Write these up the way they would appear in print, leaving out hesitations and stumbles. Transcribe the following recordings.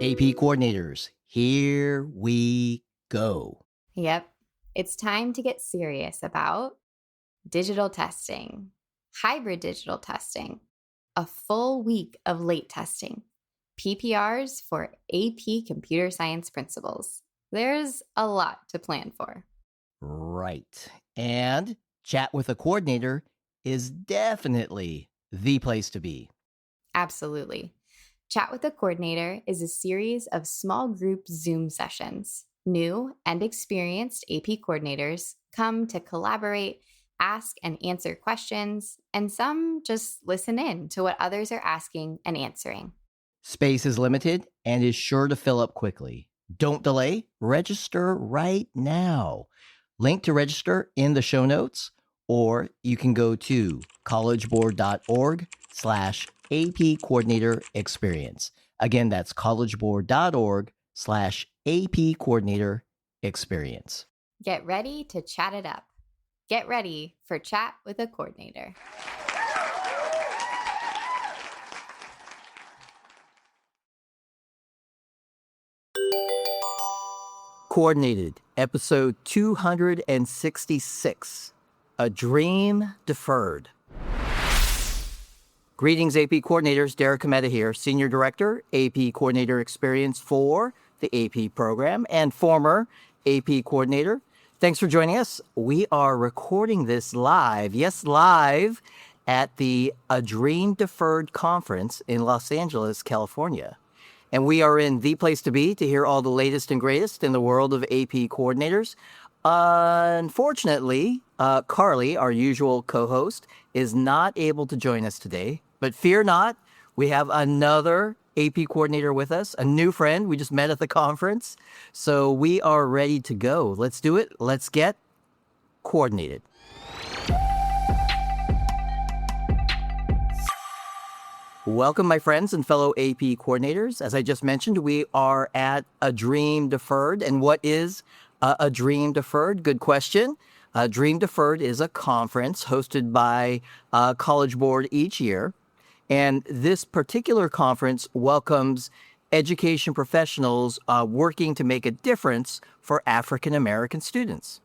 AP coordinators, here we go. Yep, it's time to get serious about digital testing, hybrid digital testing, a full week of late testing, PPRs for AP Computer Science principals. There's a lot to plan for. Right. And Chat with a Coordinator is definitely the place to be. Absolutely. Chat with a Coordinator is a series of small group Zoom sessions. New and experienced AP coordinators come to collaborate, ask and answer questions, and some just listen in to what others are asking and answering. Space is limited and is sure to fill up quickly. Don't delay. Register right now. Link to register in the show notes, or you can go to collegeboard.org/AP Coordinator Experience. Again, that's collegeboard.org/AP Coordinator Experience. Get ready to chat it up. Get ready for Chat with a Coordinator. Coordinated, episode 266, A Dream Deferred. Greetings, AP coordinators. Derek Cometa here, Senior Director, AP Coordinator Experience for the AP program and former AP Coordinator. Thanks for joining us. We are recording this live, live at the A Dream Deferred Conference in Los Angeles, California. And we are in the place to be to hear all the latest and greatest in the world of AP coordinators. Unfortunately, Carly, our usual co-host, is not able to join us today. But fear not, we have another AP coordinator with us, a new friend we just met at the conference. So we are ready to go. Let's do it. Let's get coordinated. Welcome, my friends and fellow AP coordinators. As I just mentioned, we are at A Dream Deferred. And what is A Dream Deferred? Good question. Dream Deferred is a conference hosted by College Board each year. And this particular conference welcomes education professionals working to make a difference for African American students.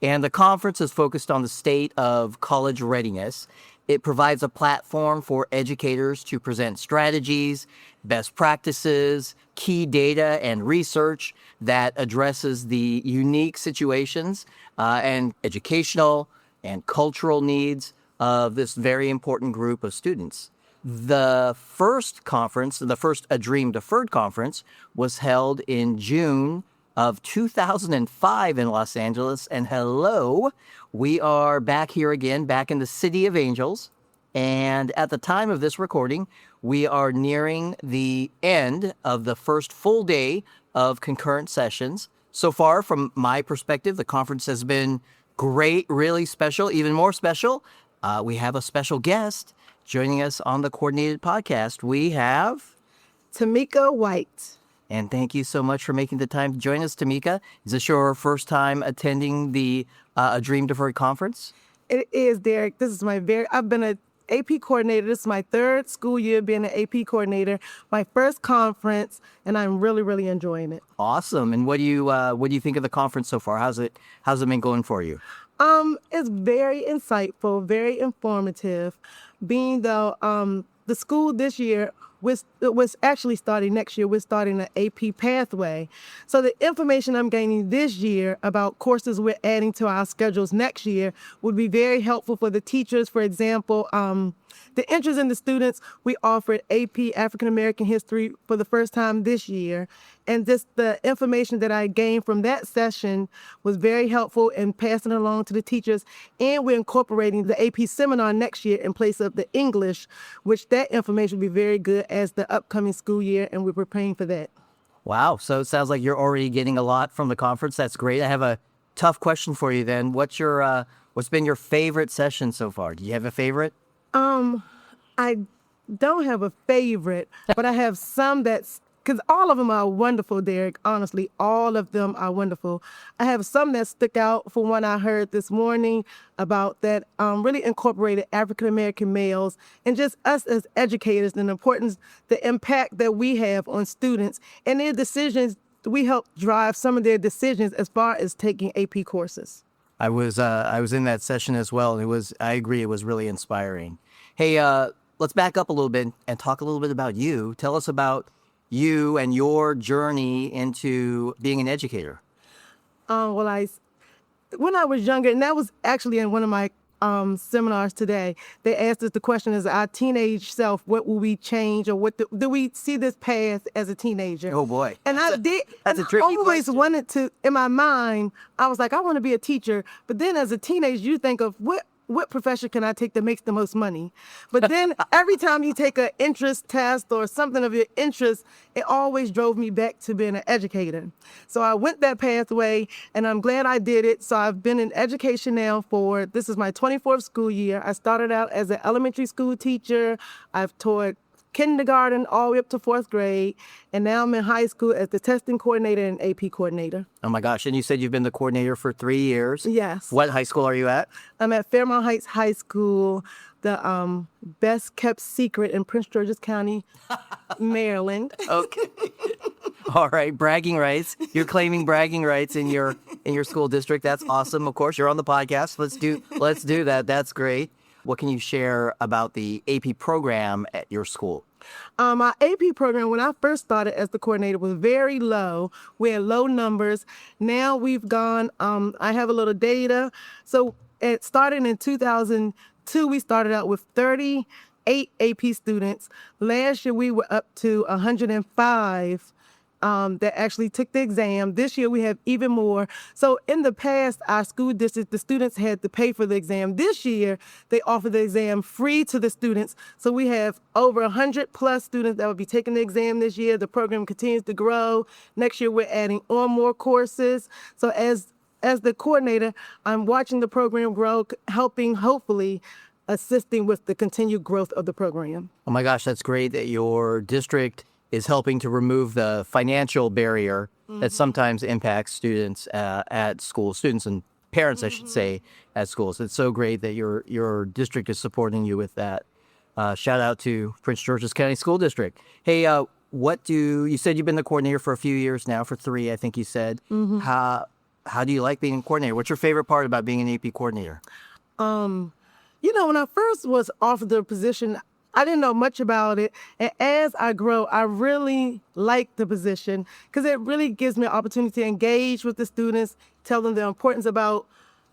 And the conference is focused on the state of college readiness. It provides a platform for educators to present strategies, best practices, key data, and research that addresses the unique situations and educational and cultural needs of this very important group of students. The first conference, the first A Dream Deferred Conference, was held in June of 2005 in Los Angeles. And hello, we are back here again, back in the City of Angels. And at the time of this recording, we are nearing the end of the first full day of concurrent sessions. So far, from my perspective, the conference has been great, really special, even more special. We have a special guest joining us on the Coordinated Podcast. We have Tameaka White. And thank you so much for making the time to join us, Tameaka. Is this your first time attending the A Dream Deferred Conference? It is, Derek. I've been an AP coordinator. This is my third school year being an AP coordinator, my first conference, and I'm really, really enjoying it. Awesome. And what do you think of the conference so far? How's it been going for you? It's very insightful, very informative, being though the school this year was actually starting next year. We're starting an AP pathway. So the information I'm gaining this year about courses we're adding to our schedules next year would be very helpful for the teachers. For example, the interest in the students, we offered AP African American History for the first time this year. And just the information that I gained from that session was very helpful in passing it along to the teachers. And we're incorporating the AP seminar next year in place of the English, which that information will be very good as the upcoming school year, and we're preparing for that. Wow. So it sounds like you're already getting a lot from the conference. That's great. I have a tough question for you then. What's been your favorite session so far? Do you have a favorite? I don't have a favorite, but I have some that because all of them are wonderful, Derek. Honestly, all of them are wonderful. I have some that stuck out for one I heard this morning about that really incorporated African American males and just us as educators and the importance, the impact that we have on students and their decisions. We help drive some of their decisions as far as taking AP courses. I was in that session as well, and I agree, it was really inspiring. Hey, let's back up a little bit and talk a little bit about you. Tell us about you and your journey into being an educator. When I was younger, and that was actually in one of my seminars today, they asked us the question: as our teenage self, what will we change, or what do we see this path as a teenager? Oh boy, And I did. That's a tricky I always question. wanted to. In my mind, I was like, I want to be a teacher. But then, as a teenager, you think of what profession can I take that makes the most money? But then every time you take an interest test or something of your interest, it always drove me back to being an educator. So I went that pathway, and I'm glad I did it. So I've been in education now this is my 24th school year. I started out as an elementary school teacher. I've taught kindergarten all the way up to 4th grade, and now I'm in high school as the testing coordinator and AP coordinator. Oh my gosh, and you said you've been the coordinator for 3 years. Yes. What high school are you at? I'm at Fairmont Heights High School, the best kept secret in Prince George's County, Maryland. Okay. All right, bragging rights. You're claiming bragging rights in your school district. That's awesome. Of course, you're on the podcast. Let's do that. That's great. What can you share about the AP program at your school? Our AP program, when I first started as the coordinator, was very low. We had low numbers. Now we've gone, I have a little data. So it started in 2002, we started out with 38 AP students. Last year we were up to 105 that actually took the exam. This year we have even more. So in the past, our school district, the students had to pay for the exam. This year, they offer the exam free to the students. So we have over 100 plus students that will be taking the exam this year. The program continues to grow. Next year, we're adding on more courses. So as the coordinator, I'm watching the program grow, helping, hopefully, assisting with the continued growth of the program. Oh my gosh, that's great that your district is helping to remove the financial barrier that sometimes impacts students at schools, students and parents, I should say, at schools. It's so great that your district is supporting you with that. Shout out to Prince George's County School District. Hey, you said you've been the coordinator for a few years now, for 3, I think you said. How do you like being a coordinator? What's your favorite part about being an AP coordinator? When I first was offered the position, I didn't know much about it. And as I grow, I really like the position because it really gives me an opportunity to engage with the students, tell them the importance about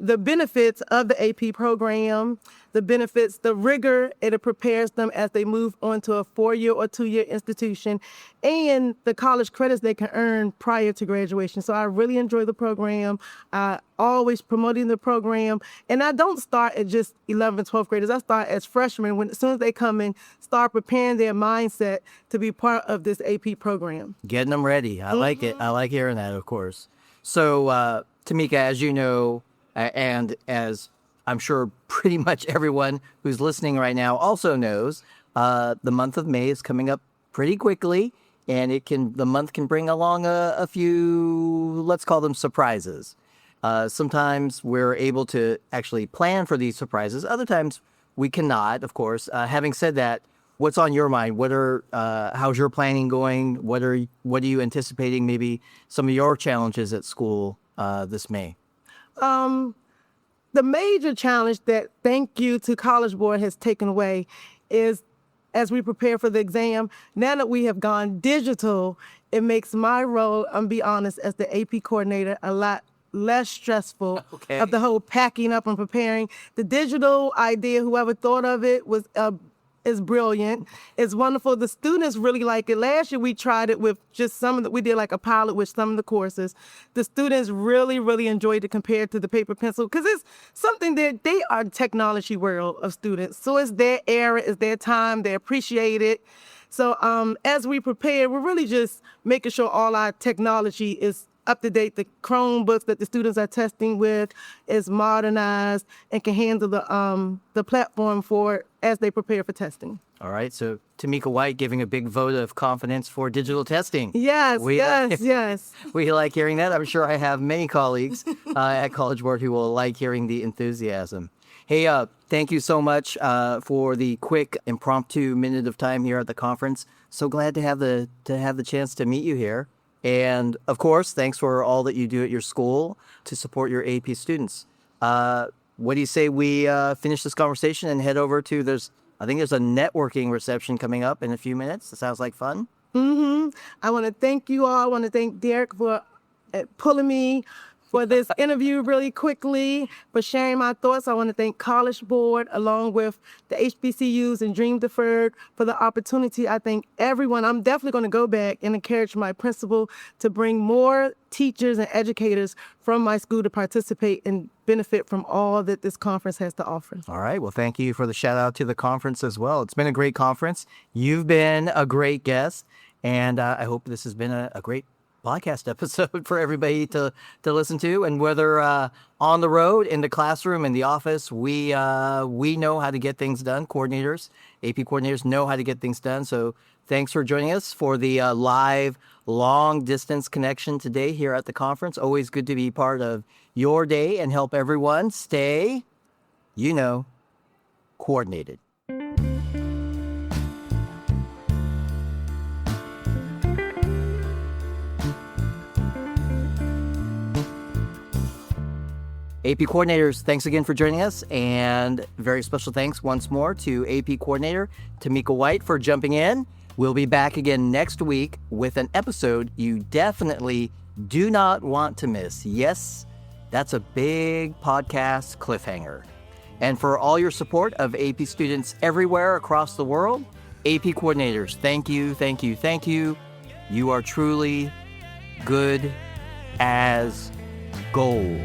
the benefits of the AP program, the benefits, the rigor it prepares them as they move on to a 4-year or 2-year institution, and the college credits they can earn prior to graduation. So I really enjoy the program. I always promoting the program. And I don't start at just 11th and 12th graders. I start as freshmen as soon as they come in, start preparing their mindset to be part of this AP program. Getting them ready. I like it. I like hearing that, of course. So, Tameaka, as you know, and as I'm sure pretty much everyone who's listening right now also knows, the month of May is coming up pretty quickly, and the month can bring along a few, let's call them surprises. Sometimes we're able to actually plan for these surprises. Other times we cannot, of course. Having said that, what's on your mind? How's your planning going? What are you anticipating? Maybe some of your challenges at school this May. The major challenge that, thank you to College Board, has taken away is, as we prepare for the exam, now that we have gone digital, it makes my role, I'm be honest, as the AP coordinator a lot less stressful. Okay. Of the whole packing up and preparing. The digital idea, whoever thought of it, is brilliant. It's wonderful. The students really like it. Last year we tried it with just we did like a pilot with some of the courses. The students really, really enjoyed it compared to the paper pencil because it's something that they are technology world of students. So it's their era, it's their time, they appreciate it. So as we prepare, we're really just making sure all our technology is up to date. The Chromebooks that the students are testing with is modernized and can handle the platform for as they prepare for testing. All right. So Tameaka White giving a big vote of confidence for digital testing. Yes, yes. We like hearing that. I'm sure I have many colleagues at College Board who will like hearing the enthusiasm. Hey, thank you so much for the quick impromptu minute of time here at the conference. So glad to have the chance to meet you here. And of course, thanks for all that you do at your school to support your AP students. What do you say we finish this conversation and head over to I think there's a networking reception coming up in a few minutes. That sounds like fun. I want to thank you all. I want to thank Derek for pulling me for this interview really quickly, for sharing my thoughts. I want to thank College Board along with the HBCUs and Dream Deferred for the opportunity. I thank everyone. I'm definitely going to go back and encourage my principal to bring more teachers and educators from my school to participate and benefit from all that this conference has to offer. All right. Well, thank you for the shout out to the conference as well. It's been a great conference. You've been a great guest, and I hope this has been a great podcast episode for everybody to listen to. And whether on the road, in the classroom, in the office, we know how to get things done. Coordinators, AP coordinators know how to get things done. So thanks for joining us for the live long distance connection today here at the conference. Always good to be part of your day and help everyone stay, coordinated. AP coordinators, thanks again for joining us, and very special thanks once more to AP coordinator Tameaka White for jumping in. We'll be back again next week with an episode you definitely do not want to miss. Yes, that's a big podcast cliffhanger. And for all your support of AP students everywhere across the world, AP coordinators, thank you, thank you, thank you. You are truly good as gold.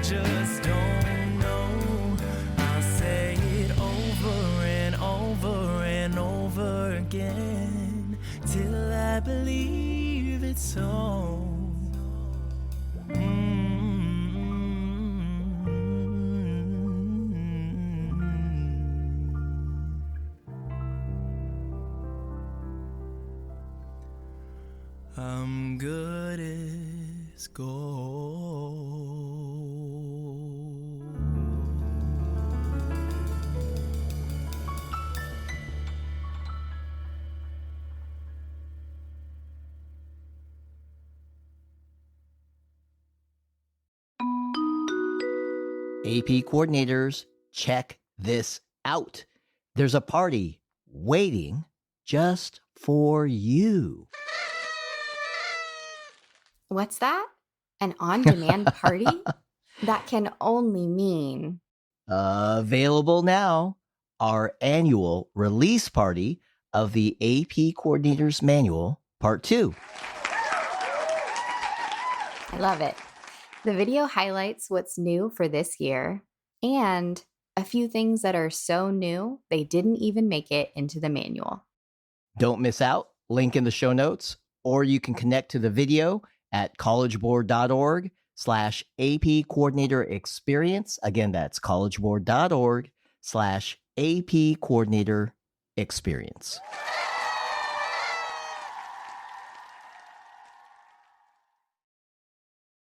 Just don't know. I'll say it over and over and over again till I believe it's so. I'm good as gold. AP coordinators, check this out. There's a party waiting just for you. What's that? An on-demand party? That can only mean... Available now, our annual release party of the AP Coordinators Manual, Part 2. I love it. The video highlights what's new for this year and a few things that are so new they didn't even make it into the manual. Don't miss out. Link in the show notes, or you can connect to the video at collegeboard.org/AP Coordinator Experience. Again, that's collegeboard.org/AP Coordinator Experience.